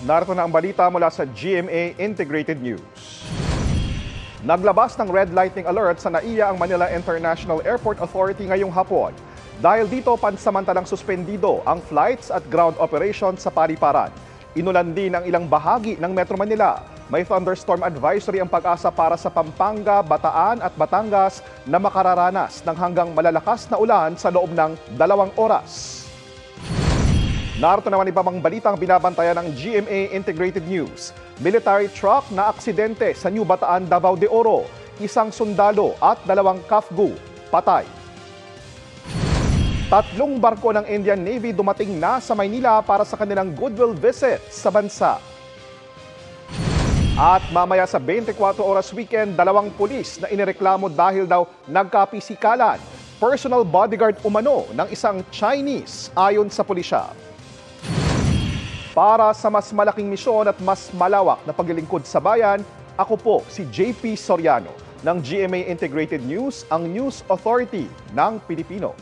Narito na ang balita mula sa GMA Integrated News. Naglabas ng red lightning alert sa NAIA ang Manila International Airport Authority ngayong hapon. Dahil dito, pansamantalang suspendido ang flights at ground operations sa paliparan. Inulan din ang ilang bahagi ng Metro Manila. May thunderstorm advisory ang Pag-asa para sa Pampanga, Bataan at Batangas na makararanas ng hanggang malalakas na ulan sa loob ng 2 oras. Narito naman iba pang balitang binabantayan ng GMA Integrated News. Military truck na aksidente sa New Bataan, Davao de Oro. Isang sundalo at 2 kafgu patay. 3 barko ng Indian Navy dumating na sa Maynila para sa kanilang goodwill visit sa bansa. At mamaya sa 24 oras weekend, 2 pulis na inireklamo dahil daw nagkapisikalan. Personal bodyguard umano ng isang Chinese ayon sa pulisya. Para sa mas malaking misyon at mas malawak na paglilingkod sa bayan, ako po si JP Soriano ng GMA Integrated News, ang News Authority ng Pilipino.